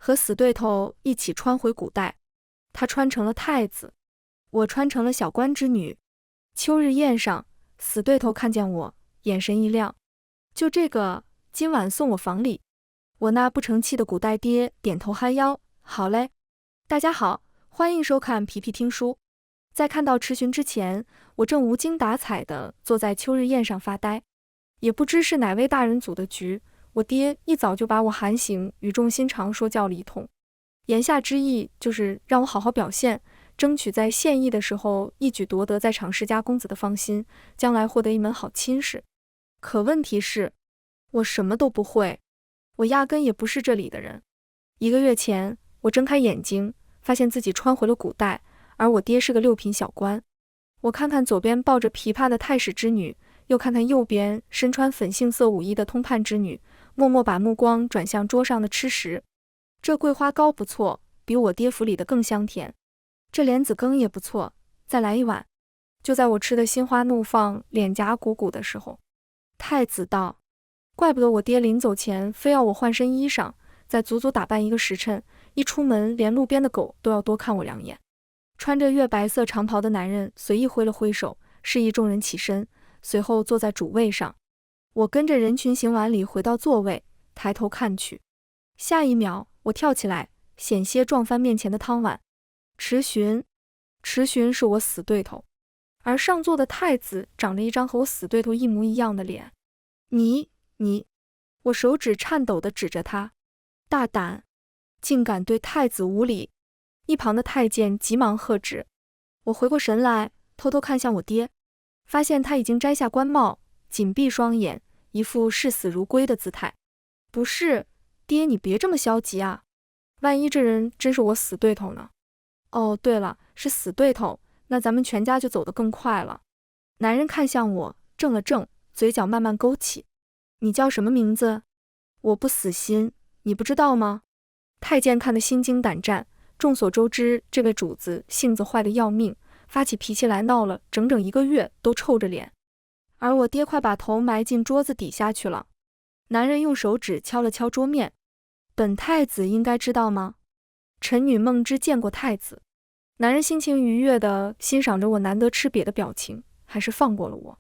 和死对头一起穿回古代。他穿成了太子，我穿成了小官之女。秋日宴上，死对头看见我，眼神一亮。就这个，今晚送我房里。我那不成器的古代爹点头哈腰，好嘞。大家好，欢迎收看皮皮听书。在看到迟询之前，我正无精打采地坐在秋日宴上发呆，也不知是哪位大人组的局，我爹一早就把我喊醒，语重心长说教了一通。言下之意就是让我好好表现，争取在现役的时候一举夺得在场世家公子的芳心，将来获得一门好亲事。可问题是，我什么都不会，我压根也不是这里的人。1个月前，我睁开眼睛，发现自己穿回了古代，而我爹是个6品小官。我看看左边抱着琵琶的太史之女，又看看右边身穿粉杏色舞衣的通判之女，默默把目光转向桌上的吃食。这桂花糕不错，比我爹府里的更香甜。这莲子羹也不错，再来一碗。就在我吃得心花怒放，脸颊鼓鼓的时候，太子道：怪不得我爹临走前非要我换身衣裳，再足足打扮1个时辰，一出门连路边的狗都要多看我2眼。穿着月白色长袍的男人随意挥了挥手，示意众人起身，随后坐在主位上。我跟着人群行完礼回到座位，抬头看去，下一秒我跳起来，险些撞翻面前的汤碗。迟询是我死对头，而上座的太子长着一张和我死对头一模一样的脸。你，我手指颤抖地指着他，大胆，竟敢对太子无礼！一旁的太监急忙喝止。我回过神来，偷偷看向我爹，发现他已经摘下官帽，紧闭双眼，一副视死如归的姿态。不是，爹，你别这么消极啊，万一这人真是我死对头呢？哦，对了，是死对头，那咱们全家就走得更快了。男人看向我，怔了怔，嘴角慢慢勾起。你叫什么名字？我不死心，你不知道吗？太监看得心惊胆战。众所周知，这位主子性子坏得要命，发起脾气来闹了整整1个月都臭着脸。而我爹快把头埋进桌子底下去了。男人用手指敲了敲桌面。本太子应该知道吗？臣女梦之见过太子。男人心情愉悦地欣赏着我难得吃瘪的表情，还是放过了我。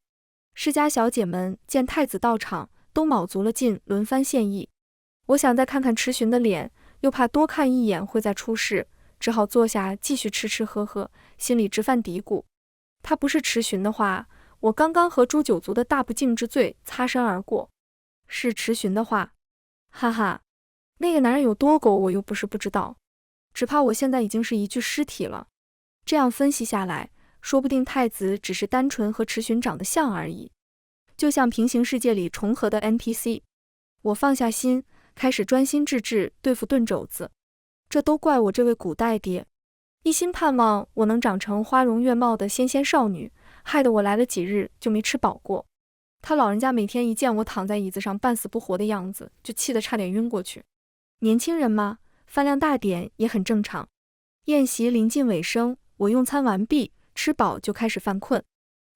世家小姐们见太子到场，都卯足了劲，轮番献艺。我想再看看迟询的脸，又怕多看一眼会再出事，只好坐下继续吃喝喝，心里直犯嘀咕。他不是迟询的话，我刚刚和诛9族的大不敬之罪擦身而过；是迟询的话，哈哈，那个男人有多狗我又不是不知道，只怕我现在已经是一具尸体了。这样分析下来，说不定太子只是单纯和迟询长得像而已，就像平行世界里重合的 NPC。 我放下心，开始专心致志对付炖肘子。这都怪我这位古代爹，一心盼望我能长成花容月貌的纤纤少女，害得我来了几日就没吃饱过。他老人家每天一见我躺在椅子上半死不活的样子，就气得差点晕过去。年轻人嘛，饭量大点也很正常。宴席临近尾声，我用餐完毕，吃饱就开始犯困。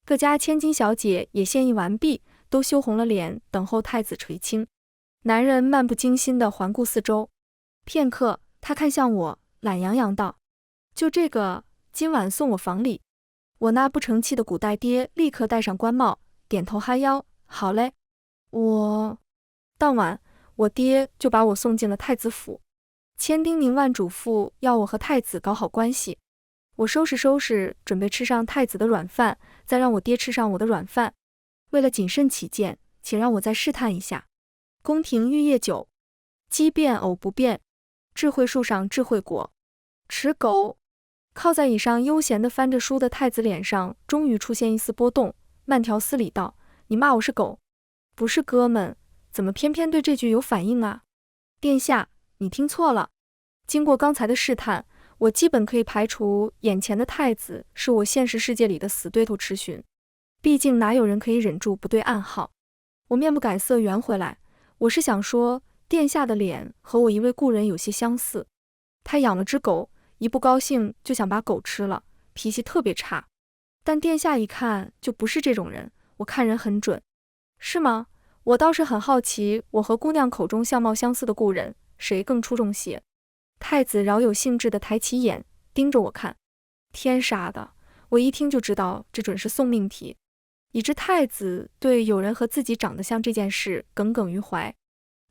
各家千金小姐也献艺完毕，都羞红了脸，等候太子垂青。男人漫不经心地环顾四周，片刻，他看向我，懒洋洋道：就这个，今晚送我房里。我那不成器的古代爹立刻戴上官帽，点头哈腰，好嘞。当晚，我爹就把我送进了太子府，千叮咛万嘱咐要我和太子搞好关系。我收拾，准备吃上太子的软饭，再让我爹吃上我的软饭。为了谨慎起见，请让我再试探一下。宫廷玉液酒，鸡变藕不变，智慧树上智慧果。持狗。靠在椅上悠闲地翻着书的太子脸上终于出现一丝波动，慢条斯理道：你骂我是狗？不是哥们，怎么偏偏对这句有反应啊？殿下，你听错了。经过刚才的试探，我基本可以排除眼前的太子是我现实世界里的死对头迟询。毕竟哪有人可以忍住不对暗号。我面不改色圆回来，我是想说，殿下的脸和我一位故人有些相似。他养了只狗，一不高兴就想把狗吃了，脾气特别差。但殿下一看就不是这种人，我看人很准。是吗？我倒是很好奇，我和姑娘口中相貌相似的故人，谁更出众些？太子饶有兴致地抬起眼，盯着我看。天杀的，我一听就知道这准是送命题，以致太子对有人和自己长得像这件事耿耿于怀。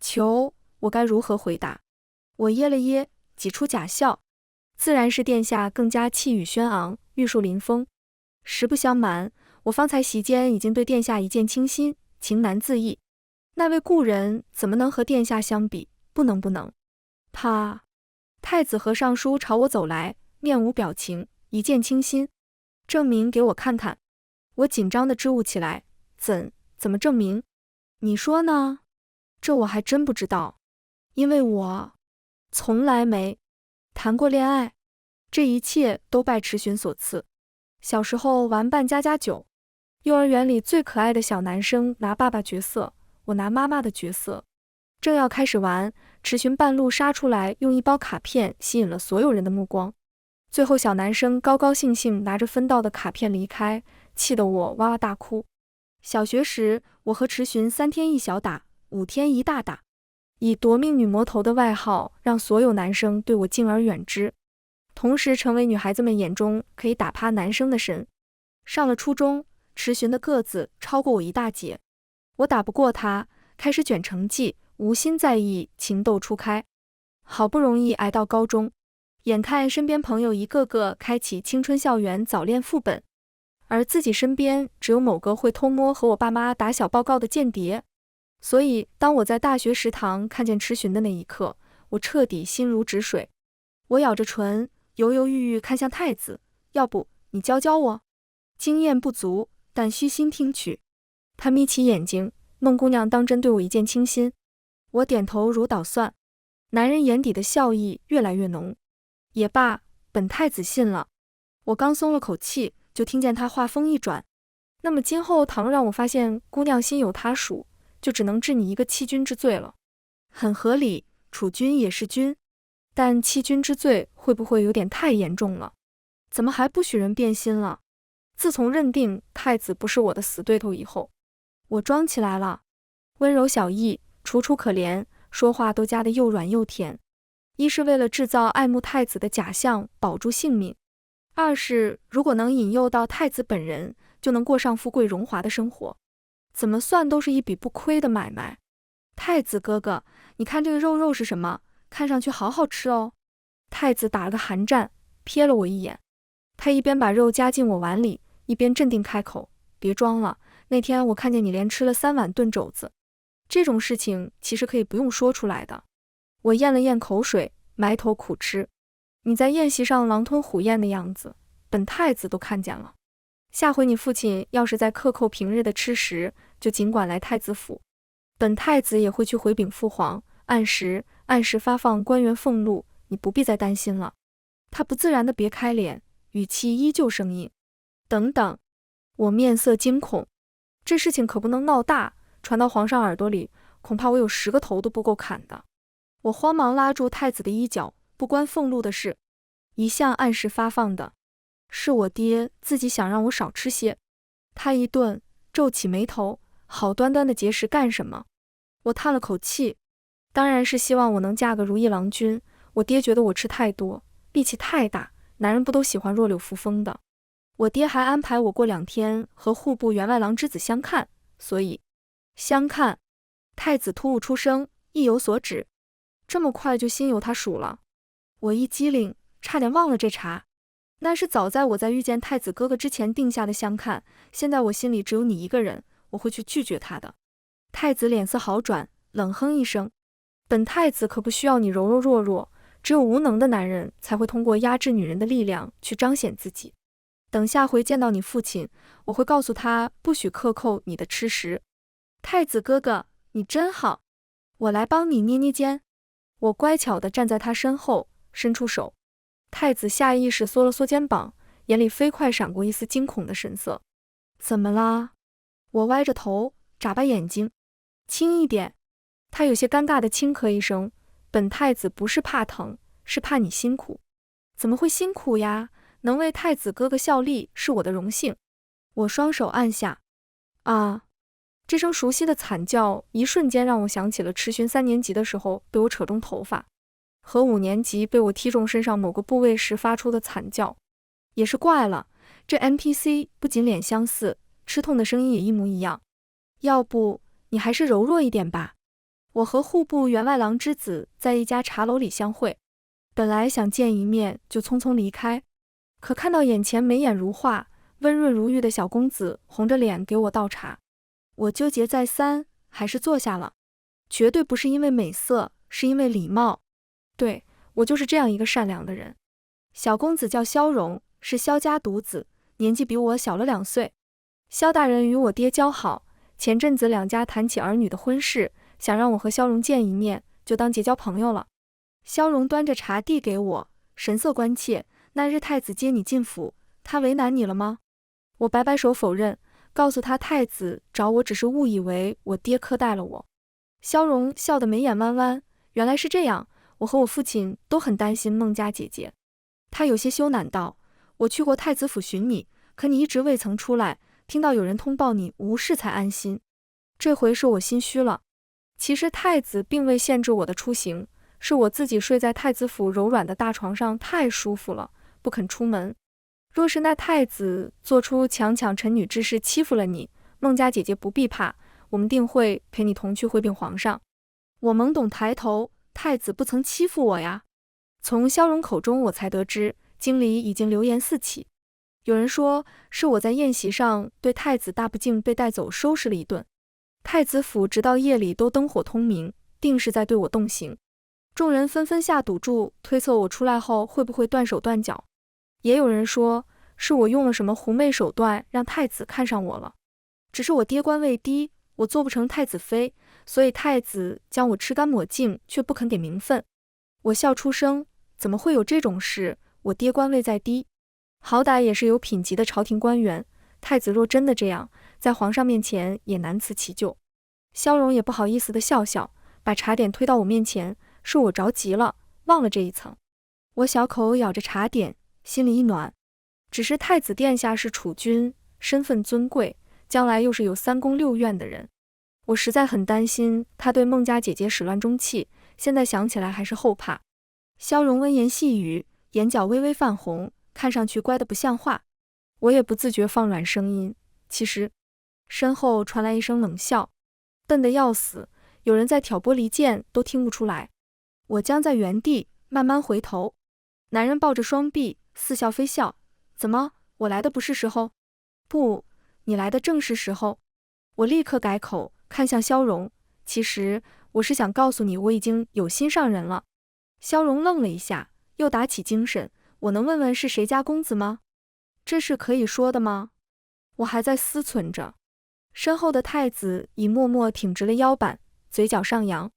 求，我该如何回答？我噎了噎，挤出假笑。自然是殿下更加气宇轩昂，玉树临风。实不相瞒，我方才席间已经对殿下一见倾心，情难自抑。那位故人怎么能和殿下相比？不能不能。啪！太子和尚书朝我走来，面无表情，一见倾心。证明给我看看。我紧张地支吾起来，怎么证明？你说呢？这我还真不知道，因为我从来没谈过恋爱，这一切都拜池寻所赐。小时候玩扮家家酒，幼儿园里最可爱的小男生拿爸爸角色，我拿妈妈的角色。正要开始玩，池寻半路杀出来，用一包卡片吸引了所有人的目光。最后小男生高高兴兴拿着分到的卡片离开，气得我哇哇大哭。小学时，我和池寻3天一小打，5天一大打，以夺命女魔头的外号让所有男生对我敬而远之，同时成为女孩子们眼中可以打趴男生的神。上了初中，池寻的个子超过我一大截，我打不过他，开始卷成绩，无心在意情窦初开。好不容易挨到高中，眼看身边朋友一个个开启青春校园早恋副本，而自己身边只有某个会偷摸和我爸妈打小报告的间谍。所以当我在大学食堂看见池寻的那一刻，我彻底心如止水。我咬着唇，犹犹豫豫看向太子，要不你教教我？经验不足，但虚心听取。他眯起眼睛，孟姑娘当真对我一见倾心？我点头如捣蒜，男人眼底的笑意越来越浓。也罢，本太子信了。我刚松了口气，就听见他话锋一转，那么今后倘若让我发现姑娘心有他属，就只能治你一个欺君之罪了。很合理，储君也是君，但欺君之罪会不会有点太严重了？怎么还不许人变心了？自从认定太子不是我的死对头以后，我装起来了，温柔小意，楚楚可怜，说话都加得又软又甜。一是为了制造爱慕太子的假象，保住性命；二是如果能引诱到太子本人，就能过上富贵荣华的生活。怎么算都是一笔不亏的买卖。太子哥哥，你看这个肉是什么？看上去好好吃哦。太子打了个寒战，瞥了我一眼。他一边把肉夹进我碗里，一边镇定开口：别装了，那天我看见你连吃了3碗炖肘子。这种事情其实可以不用说出来的。我咽了咽口水，埋头苦吃。你在宴席上狼吞虎咽的样子，本太子都看见了。下回你父亲要是在克扣平日的吃食，就尽管来太子府，本太子也会去回禀父皇，按时发放官员俸禄，你不必再担心了。他不自然地别开脸，语气依旧生硬。等等，我面色惊恐，这事情可不能闹大，传到皇上耳朵里，恐怕我有10个头都不够砍的。我慌忙拉住太子的衣角，不关俸禄的事，一向按时发放的，是我爹自己想让我少吃些。他一顿，皱起眉头，好端端的节食干什么？我叹了口气，当然是希望我能嫁个如意郎君。我爹觉得我吃太多，力气太大，男人不都喜欢弱柳扶风的。我爹还安排我过2天和户部员外郎之子相看，所以相看。太子突兀出声，意有所指。这么快就心有他属了？我一激灵，差点忘了这茬。那是早在我在遇见太子哥哥之前定下的相看，现在我心里只有你一个人，我会去拒绝他的。太子脸色好转，冷哼一声，本太子可不需要你柔柔弱弱，只有无能的男人才会通过压制女人的力量去彰显自己。等下回见到你父亲，我会告诉他不许克扣你的吃食。太子哥哥，你真好，我来帮你捏捏肩。我乖巧地站在他身后，伸出手。太子下意识缩了缩肩膀，眼里飞快闪过一丝惊恐的神色。怎么啦？我歪着头，眨巴眼睛。轻一点。他有些尴尬地轻咳一声，本太子不是怕疼，是怕你辛苦。怎么会辛苦呀？能为太子哥哥效力是我的荣幸。我双手按下。啊！这声熟悉的惨叫，一瞬间让我想起了池寻3年级的时候被我扯中头发。和5年级被我踢中身上某个部位时发出的惨叫。也是怪了，这 NPC 不仅脸相似，吃痛的声音也一模一样。要不你还是柔弱一点吧。我和户部员外郎之子在一家茶楼里相会，本来想见一面就匆匆离开，可看到眼前眉眼如画、温润如玉的小公子红着脸给我倒茶，我纠结再三，还是坐下了。绝对不是因为美色，是因为礼貌。对，我就是这样一个善良的人。小公子叫萧荣，是萧家独子，年纪比我小了2岁。萧大人与我爹交好，前阵子两家谈起儿女的婚事，想让我和萧荣见一面，就当结交朋友了。萧荣端着茶递给我，神色关切。那日太子接你进府，他为难你了吗？我摆摆手否认，告诉他太子找我只是误以为我爹苛待了我。萧荣笑得眉眼弯弯，原来是这样，我和我父亲都很担心孟家姐姐。他有些羞赧道，我去过太子府寻你，可你一直未曾出来，听到有人通报你无事才安心。这回是我心虚了。其实太子并未限制我的出行，是我自己睡在太子府柔软的大床上太舒服了，不肯出门。若是那太子做出强抢臣女之事欺负了你，孟家姐姐不必怕，我们定会陪你同去会禀皇上。我懵懂抬头，太子不曾欺负我呀。从萧荣口中我才得知，京里已经流言四起。有人说是我在宴席上对太子大不敬，被带走收拾了一顿。太子府直到夜里都灯火通明，定是在对我动刑。众人纷纷下赌注，推测我出来后会不会断手断脚。也有人说是我用了什么狐媚手段让太子看上我了。只是我爹官位低，我做不成太子妃，所以太子将我吃干抹净，却不肯给名分。我笑出声，怎么会有这种事？我爹官位再低，好歹也是有品级的朝廷官员，太子若真的这样，在皇上面前也难辞其咎。萧荣也不好意思地笑笑，把茶点推到我面前，是我着急了，忘了这一层。我小口咬着茶点，心里一暖。只是太子殿下是储君，身份尊贵，将来又是有3宫6院的人，我实在很担心他对孟家姐姐始乱终弃，现在想起来还是后怕。萧荣温言细语，眼角微微泛红，看上去乖得不像话。我也不自觉放软声音，其实……身后传来一声冷笑，笨得要死，有人在挑拨离间都听不出来。我僵在原地，慢慢回头，男人抱着双臂，似笑非笑。怎么，我来的不是时候？不，你来的正是时候。我立刻改口，看向萧荣，其实我是想告诉你，我已经有心上人了。萧荣愣了一下，又打起精神，我能问问是谁家公子吗？这是可以说的吗？我还在思忖着。身后的太子已默默挺直了腰板，嘴角上扬。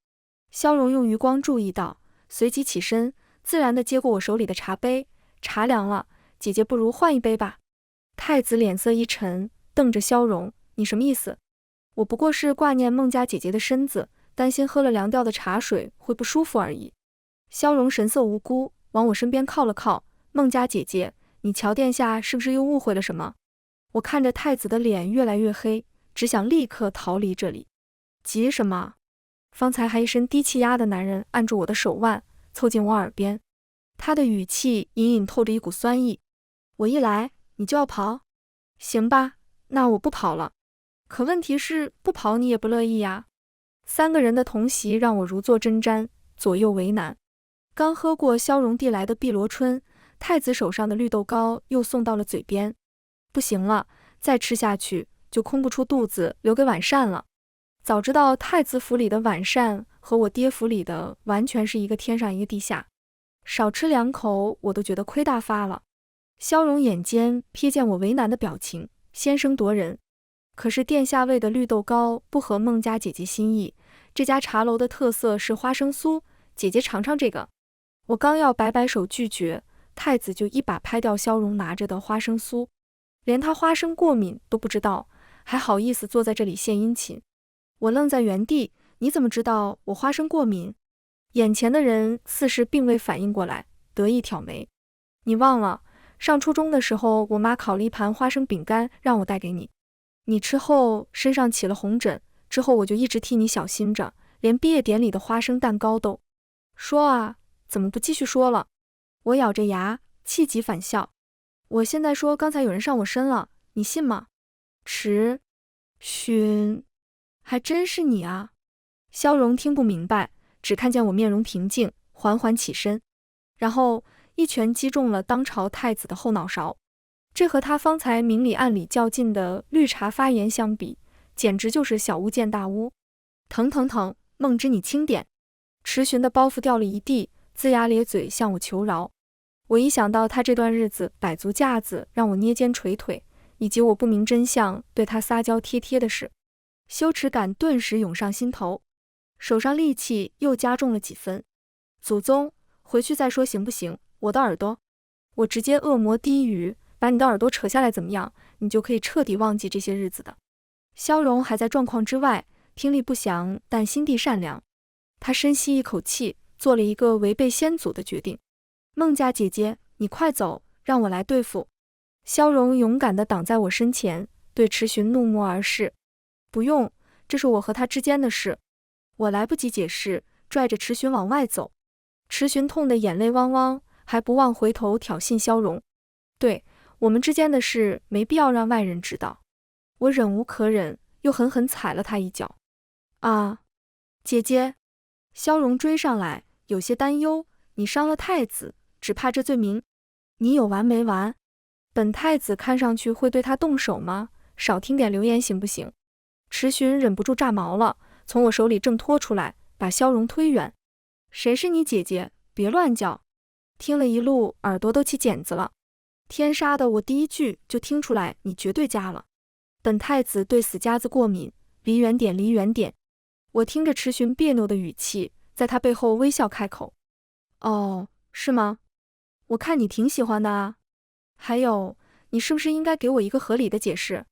萧荣用余光注意到，随即起身，自然地接过我手里的茶杯，茶凉了，姐姐不如换一杯吧。太子脸色一沉，瞪着萧荣，你什么意思？我不过是挂念孟家姐姐的身子，担心喝了凉掉的茶水会不舒服而已。萧荣神色无辜，往我身边靠了靠，孟家姐姐，你乔殿下是不是又误会了什么？我看着太子的脸越来越黑，只想立刻逃离这里。急什么？方才还一身低气压的男人按住我的手腕，凑近我耳边，他的语气隐隐透着一股酸意。我一来，你就要跑？行吧，那我不跑了。可问题是，不跑你也不乐意呀。3个人的同席让我如坐针毡，左右为难。刚喝过萧荣递来的碧螺春，太子手上的绿豆糕又送到了嘴边。不行了，再吃下去就空不出肚子，留给晚膳了。早知道太子府里的晚膳和我爹府里的完全是一个天上一个地下，少吃2口我都觉得亏大发了。萧荣眼尖瞥见我为难的表情，先声夺人。可是殿下喂的绿豆糕不合孟家姐姐心意，这家茶楼的特色是花生酥，姐姐尝尝这个。我刚要摆摆手拒绝，太子就一把拍掉萧荣拿着的花生酥，连他花生过敏都不知道，还好意思坐在这里献殷勤。我愣在原地，你怎么知道我花生过敏？眼前的人似是并未反应过来，得意挑眉。你忘了，上初中的时候，我妈烤了一盘花生饼干让我带给你，你吃后身上起了红疹，之后我就一直替你小心着，连毕业典礼的花生蛋糕都……说啊，怎么不继续说了？我咬着牙，气急反笑。我现在说刚才有人上我身了，你信吗？迟勋，还真是你啊！萧荣听不明白，只看见我面容平静，缓缓起身，然后一拳击中了当朝太子的后脑勺。这和他方才明里暗里较劲的绿茶发言相比，简直就是小巫见大巫。疼疼疼，梦之你轻点！迟询的包袱掉了一地，龇牙咧嘴向我求饶。我一想到他这段日子摆足架子让我捏肩捶腿，以及我不明真相对他撒娇贴贴的事，羞耻感顿时涌上心头，手上力气又加重了几分。祖宗，回去再说行不行？我的耳朵！我直接恶魔低语，把你的耳朵扯下来怎么样？你就可以彻底忘记这些日子的。萧荣还在状况之外，听力不详，但心地善良。他深吸一口气，做了一个违背先祖的决定。孟家姐姐，你快走，让我来对付。萧荣勇敢地挡在我身前，对迟询怒目而视。不用，这是我和他之间的事。我来不及解释，拽着迟询往外走。迟询痛得眼泪汪汪，还不忘回头挑衅萧荣。对，我们之间的事没必要让外人知道。我忍无可忍，又狠狠踩了他一脚。啊，姐姐！萧荣追上来，有些担忧，你伤了太子，只怕这罪名，你有完没完？本太子看上去会对他动手吗？少听点流言行不行？迟询忍不住炸毛了，从我手里挣脱出来，把萧荣推远。谁是你姐姐？别乱叫！听了一路，耳朵都起茧子了。天杀的，我第一句就听出来你绝对加了。本太子对死家子过敏，离远点，离远点。我听着迟询别扭的语气，在他背后微笑开口。哦，是吗？我看你挺喜欢的啊。还有，你是不是应该给我一个合理的解释？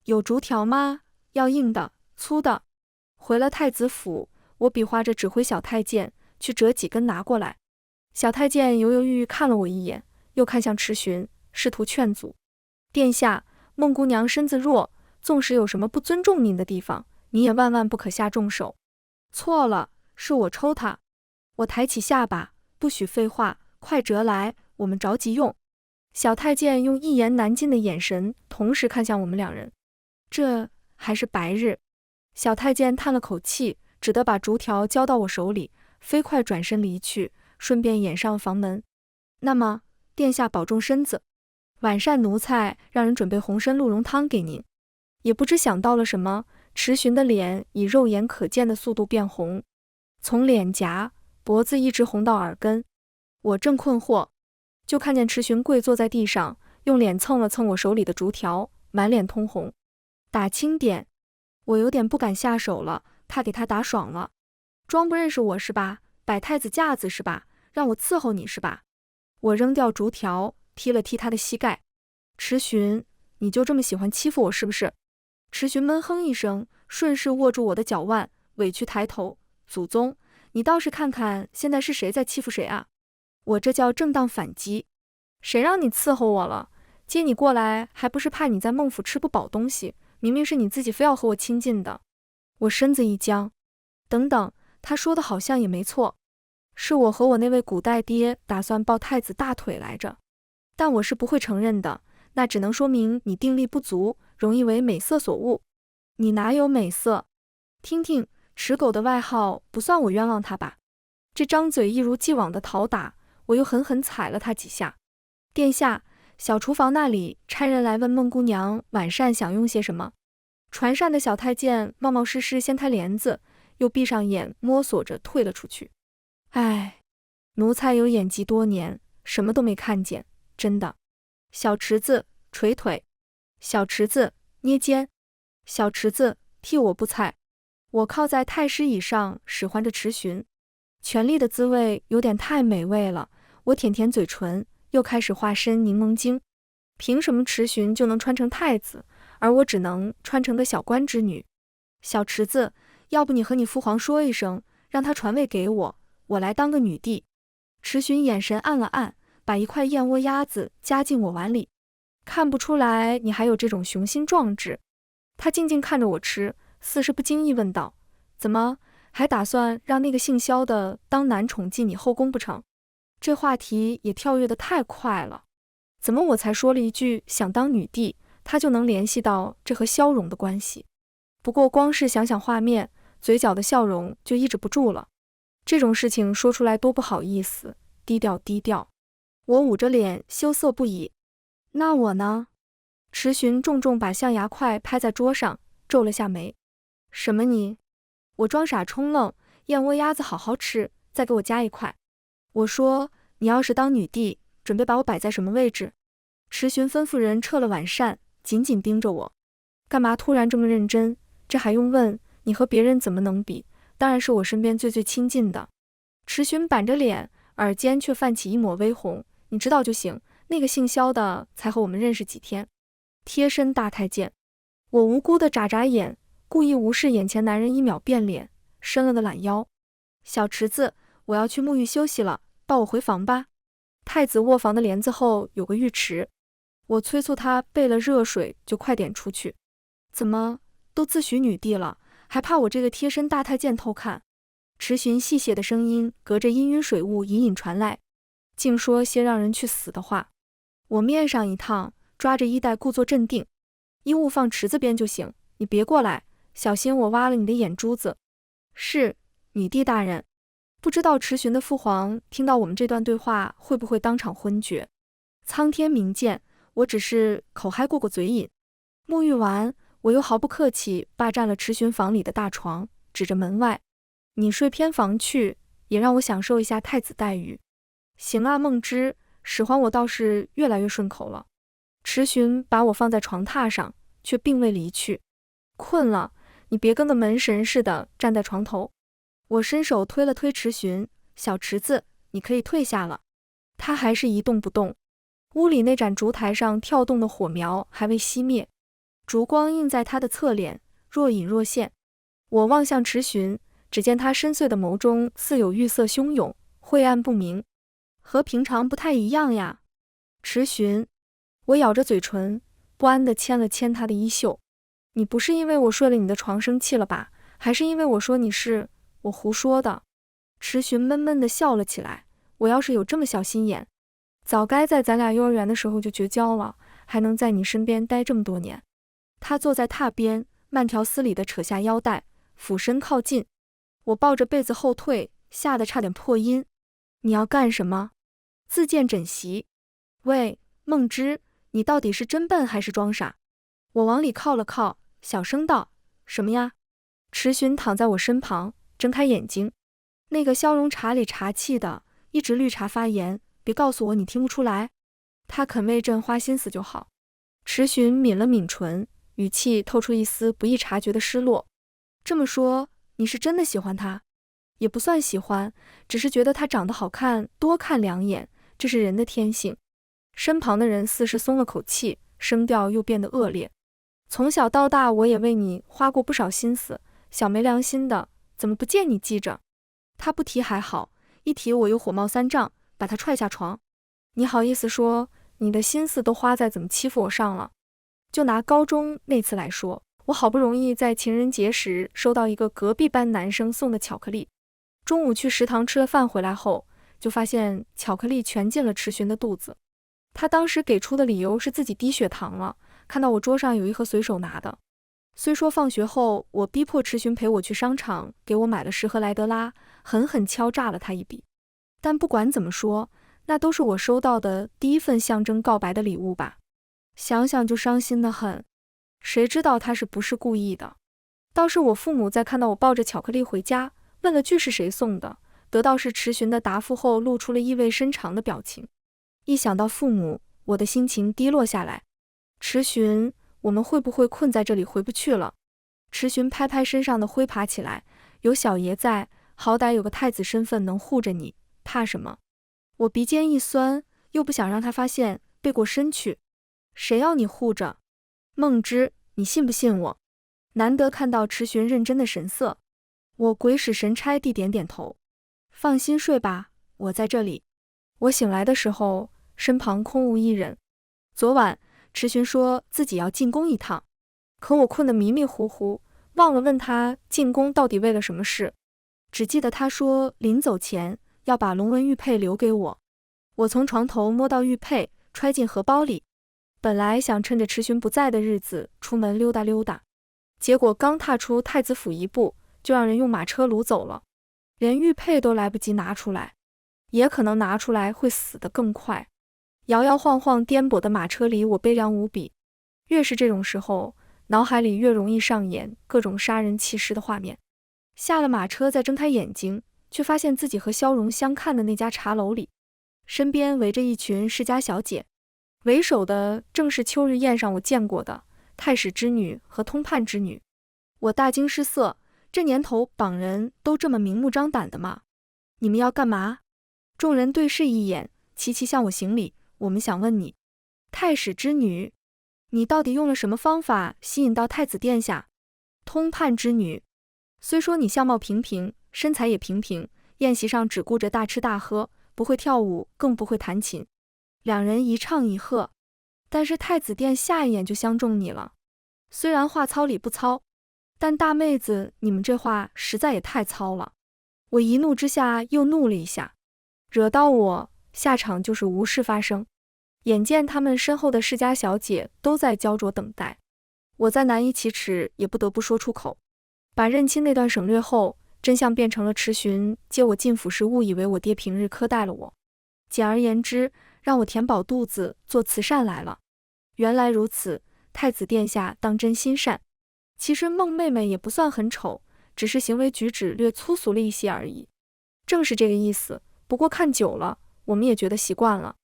有竹条吗？要硬的，粗的。回了太子府，我比划着指挥小太监去折几根拿过来。小太监犹犹豫豫看了我一眼，又看向迟询，试图劝阻。殿下，孟姑娘身子弱，纵使有什么不尊重您的地方，你也万万不可下重手。错了，是我抽他。我抬起下巴，不许废话，快折来，我们着急用。小太监用一言难尽的眼神同时看向我们两人。这还是白日。小太监叹了口气，只得把竹条交到我手里，飞快转身离去，顺便掩上房门。那么，殿下保重身子。晚膳奴才让人准备红参鹿茸汤给您。也不知想到了什么，迟询的脸以肉眼可见的速度变红，从脸颊、脖子一直红到耳根。我正困惑，就看见迟询跪坐在地上，用脸蹭了蹭我手里的竹条，满脸通红。打轻点！我有点不敢下手了，怕给他打爽了。装不认识我是吧？摆太子架子是吧？让我伺候你是吧？我扔掉竹条，踢了踢他的膝盖。迟询，你就这么喜欢欺负我是不是？迟询闷哼一声，顺势握住我的脚腕，委屈抬头。祖宗，你倒是看看现在是谁在欺负谁啊？我这叫正当反击。谁让你伺候我了？接你过来还不是怕你在孟府吃不饱东西，明明是你自己非要和我亲近的。我身子一僵。等等，他说的好像也没错，是我和我那位古代爹打算抱太子大腿来着。但我是不会承认的，那只能说明你定力不足，容易为美色所误。你哪有美色？听听，迟狗的外号不算我冤枉他吧？这张嘴一如既往的讨打，我又狠狠踩了他几下。殿下，小厨房那里差人来问孟姑娘晚膳想用些什么。传膳的小太监冒冒失失掀开帘子，又闭上眼摸索着退了出去。唉，奴才有演技多年，什么都没看见，真的。小池子捶腿，小池子捏肩，小池子替我布菜。我靠在太师椅上使唤着迟询，权力的滋味有点太美味了。我舔舔嘴唇，又开始化身柠檬精。凭什么迟询就能穿成太子，而我只能穿成个小官之女？小池子，要不你和你父皇说一声，让他传位给我，我来当个女帝。迟询眼神暗了暗，把一块燕窝鸭子夹进我碗里。看不出来你还有这种雄心壮志。他静静看着我吃，似是不经意问道：怎么还打算让那个姓萧的当男宠进你后宫不成？这话题也跳跃得太快了，怎么我才说了一句想当女帝，他就能联系到这和消融的关系？不过光是想想画面，嘴角的笑容就抑制不住了。这种事情说出来多不好意思，低调低调。我捂着脸羞涩不已。那我呢？池寻重重把象牙块拍在桌上，皱了下眉。什么你？我装傻充愣，燕窝鸭子好好吃，再给我加一块。我说，你要是当女帝，准备把我摆在什么位置？池寻吩咐人撤了碗扇，紧紧盯着我。干嘛突然这么认真？这还用问？你和别人怎么能比？当然是我身边最亲近的。池寻板着脸，耳尖却泛起一抹微红。你知道就行，那个姓萧的才和我们认识几天。贴身大太监。我无辜的眨眨眼，故意无视眼前男人一秒变脸，伸了个懒腰。小池子，我要去沐浴休息了，抱我回房吧。太子卧房的帘子后有个浴池，我催促他备了热水就快点出去。怎么都自诩女帝了，还怕我这个贴身大太监偷看？池寻细细的声音隔着氤氲水雾隐隐传来，竟说些让人去死的话。我面上一烫，抓着衣带故作镇定。衣物放池子边就行，你别过来，小心我挖了你的眼珠子。是，女帝大人。不知道池寻的父皇听到我们这段对话会不会当场昏厥？苍天明鉴，我只是口嗨过嘴瘾。沐浴完，我又毫不客气霸占了池寻房里的大床，指着门外，你睡偏房去，也让我享受一下太子待遇。行啊，梦之，使唤我倒是越来越顺口了。池寻把我放在床榻上，却并未离去。困了，你别跟个门神似的站在床头。我伸手推了推池寻，小池子，你可以退下了。他还是一动不动。屋里那盏烛台上跳动的火苗还未熄灭，烛光映在他的侧脸，若隐若现。我望向池寻，只见他深邃的眸中似有欲色汹涌，晦暗不明，和平常不太一样呀。池寻，我咬着嘴唇，不安地牵了牵他的衣袖。你不是因为我睡了你的床生气了吧？还是因为我说你是？我胡说的。池寻闷闷地笑了起来。我要是有这么小心眼，早该在咱俩幼儿园的时候就绝交了，还能在你身边待这么多年。他坐在榻边，慢条斯理地扯下腰带，俯身靠近。我抱着被子后退，吓得差点破音。你要干什么？自荐枕席。喂，梦之，你到底是真笨还是装傻？我往里靠了靠，小声道，什么呀？池寻躺在我身旁，睁开眼睛。那个消融茶里茶气的，一直绿茶发言，别告诉我你听不出来。他肯为朕花心思就好。池寻抿了抿唇，语气透出一丝不易察觉的失落。这么说，你是真的喜欢他？也不算喜欢，只是觉得他长得好看，多看两眼，这是人的天性。身旁的人似是松了口气，声调又变得恶劣。从小到大，我也为你花过不少心思，小没良心的，怎么不见你记着？他不提还好，一提我又火冒三丈，把他踹下床。你好意思说你的心思都花在怎么欺负我上了？就拿高中那次来说，我好不容易在情人节时收到一个隔壁班男生送的巧克力，中午去食堂吃了饭回来后，就发现巧克力全进了池寻的肚子。他当时给出的理由是自己低血糖了，看到我桌上有一盒随手拿的。虽说放学后我逼迫池寻陪我去商场给我买了10盒莱德拉，狠狠敲诈了他一笔，但不管怎么说，那都是我收到的第一份象征告白的礼物吧。想想就伤心得很。谁知道他是不是故意的？倒是我父母在看到我抱着巧克力回家，问了句是谁送的，得到是池寻的答复后，露出了意味深长的表情。一想到父母，我的心情低落下来。池寻，我们会不会困在这里回不去了？池寻拍拍身上的灰爬起来，有小爷在，好歹有个太子身份能护着你，怕什么？我鼻尖一酸，又不想让他发现，背过身去。谁要你护着？梦之，你信不信我？难得看到池寻认真的神色，我鬼使神差地点点头。放心睡吧，我在这里。我醒来的时候，身旁空无一人。昨晚池寻说自己要进宫一趟，可我困得迷迷糊糊，忘了问他进宫到底为了什么事，只记得他说临走前要把龙纹玉佩留给我。我从床头摸到玉佩，揣进荷包里。本来想趁着池巡不在的日子出门溜达溜达，结果刚踏出太子府一步，就让人用马车掳走了，连玉佩都来不及拿出来，也可能拿出来会死得更快。摇摇晃晃颠簸的马车里，我悲凉无比。越是这种时候，脑海里越容易上演各种杀人弃尸的画面。下了马车，再睁开眼睛，却发现自己和萧荣相看的那家茶楼里，身边围着一群世家小姐，为首的正是秋日宴上我见过的太史之女和通判之女。我大惊失色，这年头绑人都这么明目张胆的吗？你们要干嘛？众人对视一眼，齐齐向我行礼。我们想问你，太史之女，你到底用了什么方法吸引到太子殿下？通判之女，虽说你相貌平平，身材也平平，宴席上只顾着大吃大喝，不会跳舞，更不会弹琴。两人一唱一和，但是太子殿下一眼就相中你了。虽然话糙理不糙，但大妹子，你们这话实在也太糙了。我一怒之下又怒了一下，惹到我，下场就是无事发生。眼见他们身后的世家小姐都在焦灼等待，我再难以启齿，也不得不说出口。把认亲那段省略后，真相变成了池巡接我进府时误以为我爹平日苛待了我，简而言之，让我填饱肚子做慈善来了。原来如此，太子殿下当真心善。其实孟妹妹也不算很丑，只是行为举止略粗俗了一些而已。正是这个意思，不过看久了，我们也觉得习惯了。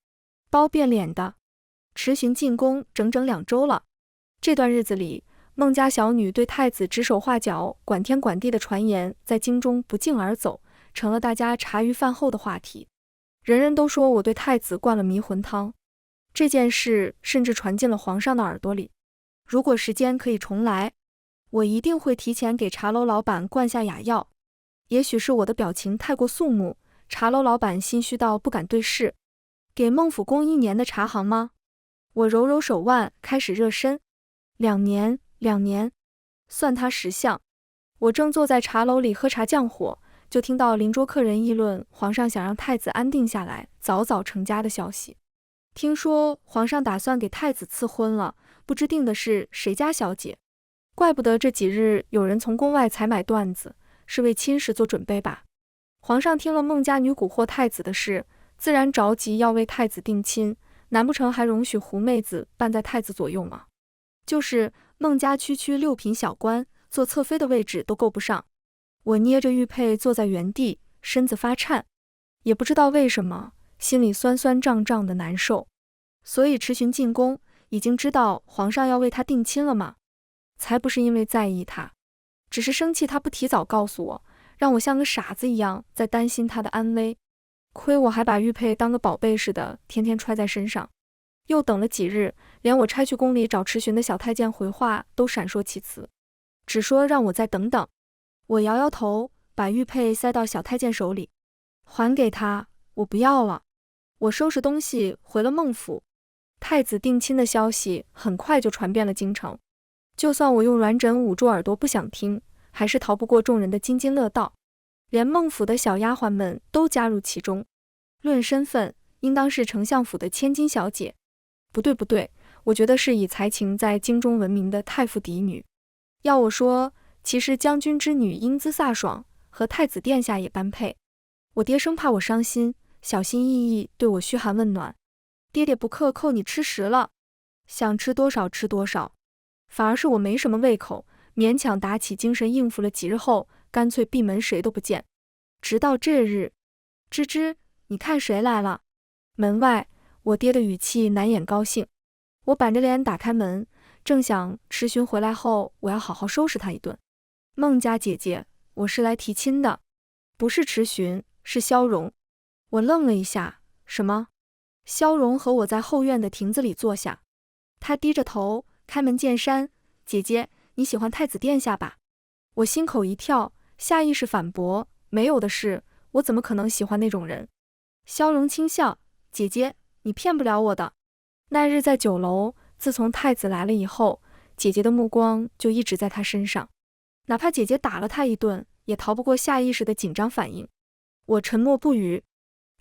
包变脸的，池巡进宫整整2周了。这段日子里，孟家小女对太子指手画脚、管天管地的传言在京中不胫而走，成了大家茶余饭后的话题。人人都说我对太子灌了迷魂汤，这件事甚至传进了皇上的耳朵里。如果时间可以重来，我一定会提前给茶楼老板灌下哑药。也许是我的表情太过肃穆，茶楼老板心虚到不敢对视。给孟府供1年的茶行吗？我揉揉手腕，开始热身。2年，算他识相。我正坐在茶楼里喝茶降火，就听到邻桌客人议论皇上想让太子安定下来，早早成家的消息。听说皇上打算给太子赐婚了，不知定的是谁家小姐。怪不得这几日有人从宫外采买缎子，是为亲事做准备吧。皇上听了孟家女蛊惑太子的事，自然着急要为太子定亲，难不成还容许狐妹子伴在太子左右吗？就是孟家区6品小官，坐侧妃的位置都够不上。我捏着玉佩坐在原地，身子发颤，也不知道为什么，心里酸酸胀胀的难受。所以池巡进宫，已经知道皇上要为他定亲了吗？才不是因为在意他，只是生气他不提早告诉我，让我像个傻子一样在担心他的安危。亏我还把玉佩当个宝贝似的，天天揣在身上。又等了几日，连我差去宫里找池巡的小太监回话都闪烁其词，只说让我再等等。我摇摇头，把玉佩塞到小太监手里，还给他，我不要了。我收拾东西回了孟府。太子定亲的消息很快就传遍了京城，就算我用软枕捂住耳朵不想听，还是逃不过众人的津津乐道。连孟府的小丫鬟们都加入其中，论身份，应当是丞相府的千金小姐。不对，我觉得是以才情在京中闻名的太傅嫡女。要我说，其实将军之女英姿飒爽，和太子殿下也般配。我爹生怕我伤心，小心翼翼对我嘘寒问暖。爹爹不克扣你吃食了，想吃多少吃多少。反而是我没什么胃口，勉强打起精神应付了几日后，干脆闭门谁都不见。直到这日，吱吱，你看谁来了？门外，我爹的语气难掩高兴。我板着脸打开门，正想池巡回来后，我要好好收拾他一顿。孟家姐姐，我是来提亲的。不是池巡，是萧荣。我愣了一下，什么？萧荣和我在后院的亭子里坐下，他低着头，开门见山，姐姐，你喜欢太子殿下吧？我心口一跳，下意识反驳，没有的事，我怎么可能喜欢那种人？萧荣轻笑，姐姐，你骗不了我的。那日在酒楼，自从太子来了以后，姐姐的目光就一直在他身上，哪怕姐姐打了他一顿，也逃不过下意识的紧张反应。我沉默不语。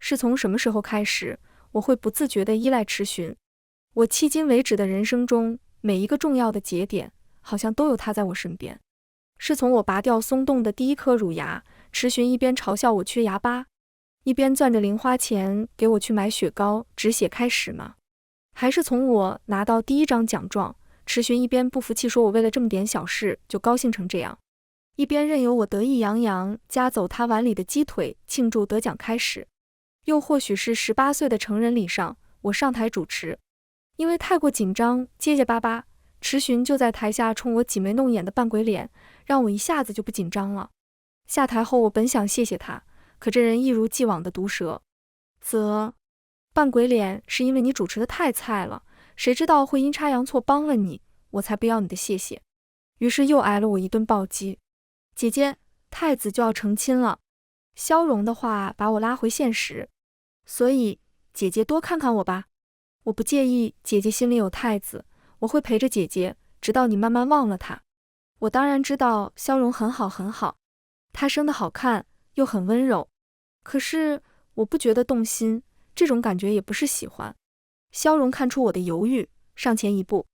是从什么时候开始，我会不自觉地依赖池寻。我迄今为止的人生中，每一个重要的节点，好像都有他在我身边。是从我拔掉松动的第一颗乳牙，池寻一边嘲笑我缺牙疤，一边攥着零花钱给我去买雪糕止血开始吗？还是从我拿到第一张奖状，池寻一边不服气说我为了这么点小事就高兴成这样，一边任由我得意洋洋夹走他碗里的鸡腿庆祝得奖开始？又或许是18岁的成人礼上，我上台主持，因为太过紧张结结巴巴，池寻就在台下冲我挤眉弄眼的扮鬼脸，让我一下子就不紧张了。下台后我本想谢谢他，可这人一如既往的毒舌，扮鬼脸是因为你主持的太菜了，谁知道会阴差阳错帮了你，我才不要你的谢谢。于是又挨了我一顿暴击。姐姐，太子就要成亲了。萧荣的话把我拉回现实，所以姐姐多看看我吧。我不介意姐姐心里有太子，我会陪着姐姐，直到你慢慢忘了他。我当然知道萧荣很好很好，他生得好看又很温柔，可是我不觉得动心，这种感觉也不是喜欢。萧荣看出我的犹豫，上前一步，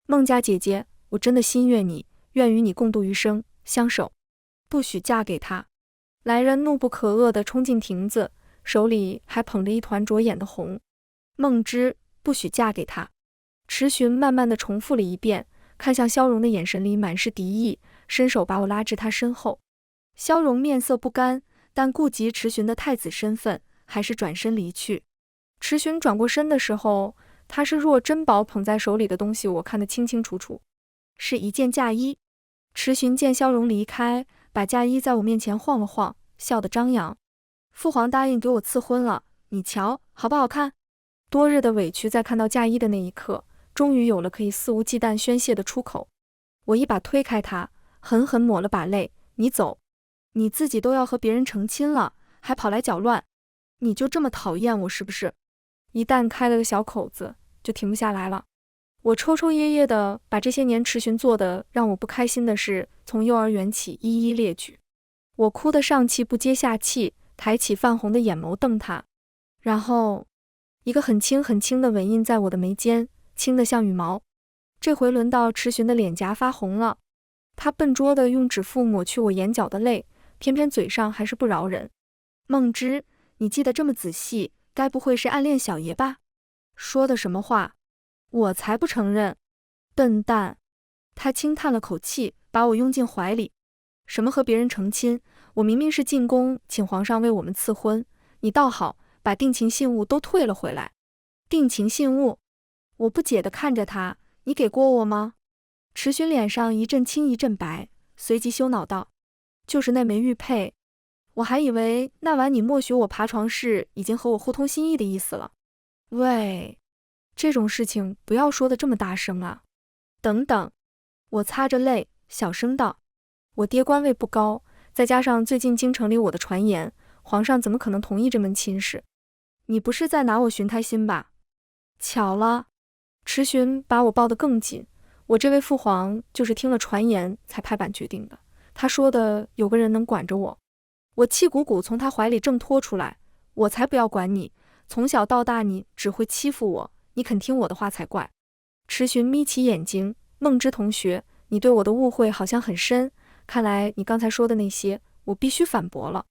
孟家姐姐，我真的心悦你，愿与你共度余生，相守，不许嫁给他。来人怒不可遏地冲进亭子，手里还捧着一团灼眼的红。孟之，不许嫁给他。池寻慢慢地重复了一遍，看向萧荣的眼神里满是敌意，伸手把我拉至他身后。萧荣面色不甘，但顾及池寻的太子身份，还是转身离去。池寻转过身的时候，他是若珍宝捧在手里的东西，我看得清清楚楚，是一件嫁衣。池寻见萧荣离开，把嫁衣在我面前晃了晃，笑得张扬。父皇答应给我赐婚了，你瞧好不好看？多日的委屈在看到嫁衣的那一刻，终于有了可以肆无忌惮宣泄的出口。我一把推开他，狠狠抹了把泪，你走，你自己都要和别人成亲了，还跑来搅乱，你就这么讨厌我是不是？一旦开了个小口子，就停不下来了。我抽抽噎噎的把这些年池寻做的让我不开心的事从幼儿园起一一列举。我哭得上气不接下气，抬起泛红的眼眸瞪他，然后一个很轻很轻的吻印在我的眉间，轻得像羽毛。这回轮到池寻的脸颊发红了，他笨拙地用指腹抹去我眼角的泪，偏偏嘴上还是不饶人。孟之，你记得这么仔细，该不会是暗恋小爷吧？说的什么话？我才不承认！笨蛋！他轻叹了口气，把我拥进怀里。什么和别人成亲？我明明是进宫请皇上为我们赐婚，你倒好，把定情信物都退了回来。定情信物？我不解地看着他，你给过我吗？池寻脸上一阵青一阵白，随即羞恼道：就是那枚玉佩。我还以为那晚你默许我爬床事已经和我互通心意的意思了。喂，这种事情不要说的这么大声啊！等等，我擦着泪小声道，我爹官位不高，再加上最近京城里我的传言，皇上怎么可能同意这门亲事？你不是在拿我寻开心吧？巧了，池寻把我抱得更紧，我这位父皇就是听了传言才拍板决定的，他说的有个人能管着我。我气鼓鼓从他怀里挣脱出来，我才不要管你，从小到大你只会欺负我，你肯听我的话才怪。池寻眯起眼睛，孟之同学，你对我的误会好像很深，看来你刚才说的那些，我必须反驳了。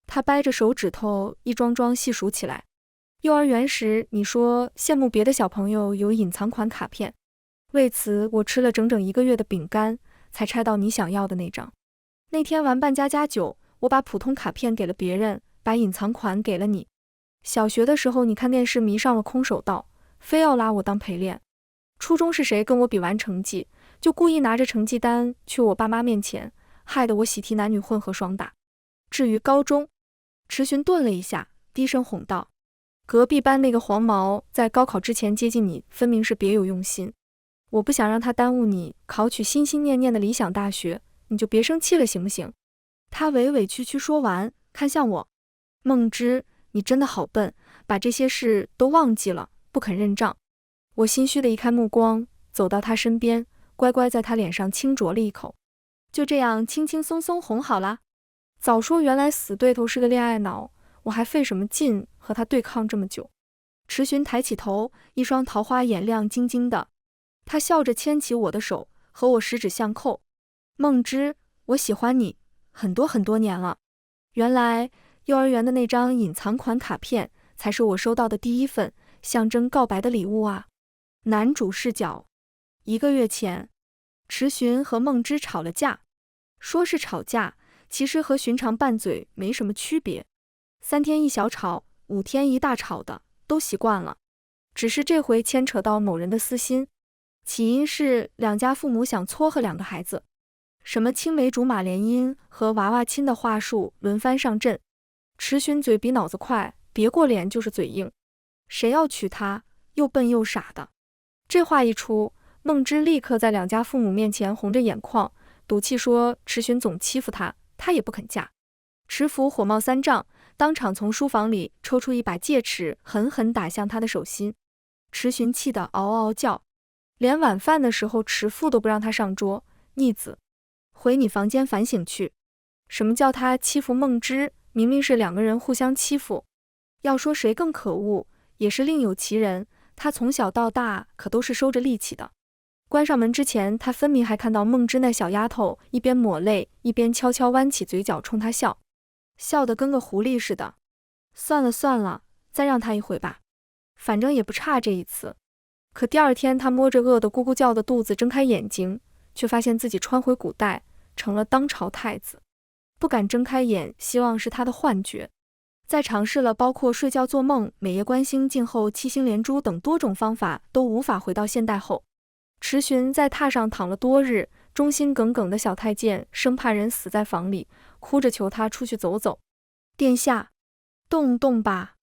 他掰着手指头一桩桩细数起来。幼儿园时你说羡慕别的小朋友有隐藏款卡片，为此我吃了整整1个月的饼干，才拆到你想要的那张。那天玩扮家家酒，我把普通卡片给了别人，把隐藏款给了你。小学的时候你看电视迷上了空手道，非要拉我当陪练。初中是谁跟我比完成绩，就故意拿着成绩单去我爸妈面前，害得我喜提男女混合双打。至于高中，池寻顿了一下，低声哄道，隔壁班那个黄毛在高考之前接近你，分明是别有用心。我不想让他耽误你考取心心念念的理想大学，你就别生气了行不行？他委委屈屈说完，看向我，孟之，你真的好笨，把这些事都忘记了，不肯认账。我心虚的移开目光，走到他身边，乖乖在他脸上轻啄了一口。就这样轻轻松松哄好啦。早说原来死对头是个恋爱脑，我还费什么劲和他对抗这么久。池寻抬起头，一双桃花眼亮晶晶的。他笑着牵起我的手，和我十指相扣。梦之，我喜欢你很多很多年了。原来幼儿园的那张隐藏款卡片才是我收到的第一份象征告白的礼物啊。男主视角，1个月前，池寻和梦之吵了架。说是吵架，其实和寻常拌嘴没什么区别。3天一小吵，5天一大吵的，都习惯了。只是这回牵扯到某人的私心。起因是两家父母想撮合2个孩子，什么青梅竹马联姻和娃娃亲的话术轮番上阵。池寻嘴比脑子快，别过脸就是嘴硬。谁要娶她，又笨又傻的。这话一出，梦之立刻在2家父母面前红着眼眶，赌气说池寻总欺负她，她也不肯嫁。池福火冒三丈，当场从书房里抽出一把戒尺，狠狠打向她的手心。池寻气得嗷嗷叫，连晚饭的时候池父都不让她上桌。逆子，回你房间反省去。什么叫他欺负梦之？明明是2个人互相欺负。要说谁更可恶，也是另有其人。他从小到大可都是收着力气的。关上门之前，他分明还看到梦之那小丫头一边抹泪，一边悄悄弯起嘴角冲他笑，笑得跟个狐狸似的。算了算了，再让他一回吧，反正也不差这一次。可第2天，他摸着饿得咕咕叫的肚子睁开眼睛，却发现自己穿回古代，成了当朝太子。不敢睁开眼，希望是他的幻觉。在尝试了包括睡觉、做梦、每夜观星、静候7星连珠等多种方法都无法回到现代后，池寻在榻上躺了多日，忠心耿耿的小太监生怕人死在房里，哭着求他出去走走。殿下，动动吧。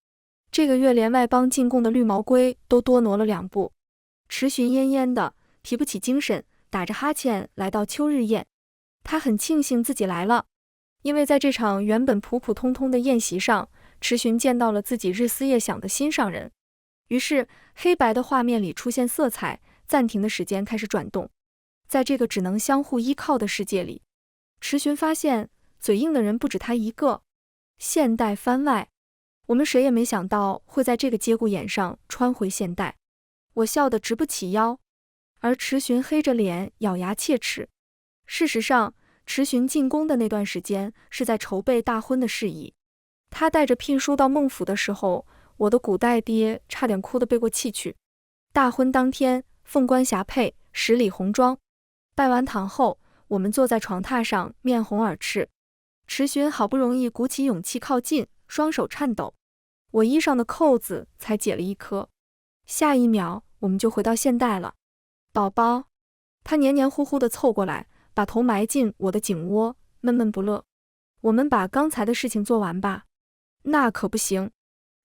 这个月连外邦进贡的绿毛龟都多挪了2步。池寻奄奄的，提不起精神，打着哈欠来到秋日宴。他很庆幸自己来了，因为在这场原本普普通通的宴席上，池寻见到了自己日思夜想的心上人。于是黑白的画面里出现色彩，暂停的时间开始转动。在这个只能相互依靠的世界里，池寻发现嘴硬的人不止他一个。现代番外，我们谁也没想到会在这个节骨眼上穿回现代。我笑得直不起腰，而池寻黑着脸咬牙切齿。事实上，池寻进宫的那段时间是在筹备大婚的事宜。他带着聘书到孟府的时候，我的古代爹差点哭得背过气去。大婚当天，凤冠霞帔，10里红妆。拜完堂后，我们坐在床榻上，面红耳赤。池寻好不容易鼓起勇气靠近，双手颤抖。我衣裳的扣子才解了1颗。下一秒，我们就回到现代了。宝宝，他黏黏糊糊地凑过来，把头埋进我的颈窝，闷闷不乐。我们把刚才的事情做完吧。那可不行。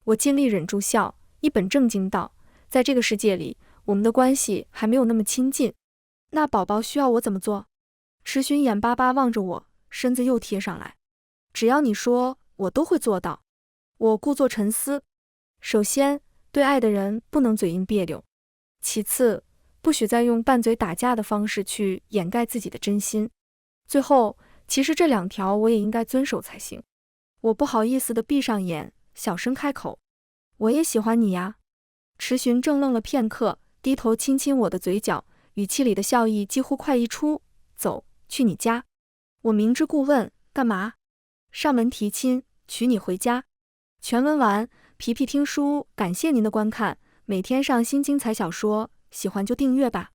我尽力忍住笑，一本正经道，在这个世界里，我们的关系还没有那么亲近。那宝宝需要我怎么做？池寻眼巴巴望着我，身子又贴上来。只要你说，我都会做到。我故作沉思。首先，对爱的人不能嘴硬别扭。其次，不许再用拌嘴打架的方式去掩盖自己的真心。最后，其实这2条我也应该遵守才行。我不好意思地闭上眼，小声开口：我也喜欢你呀。池寻怔愣了片刻，低头亲亲我的嘴角，语气里的笑意几乎快溢出。走，去你家。我明知故问，干嘛？上门提亲，娶你回家。全文完，皮皮听书，感谢您的观看，每天上新精彩小说，喜欢就订阅吧。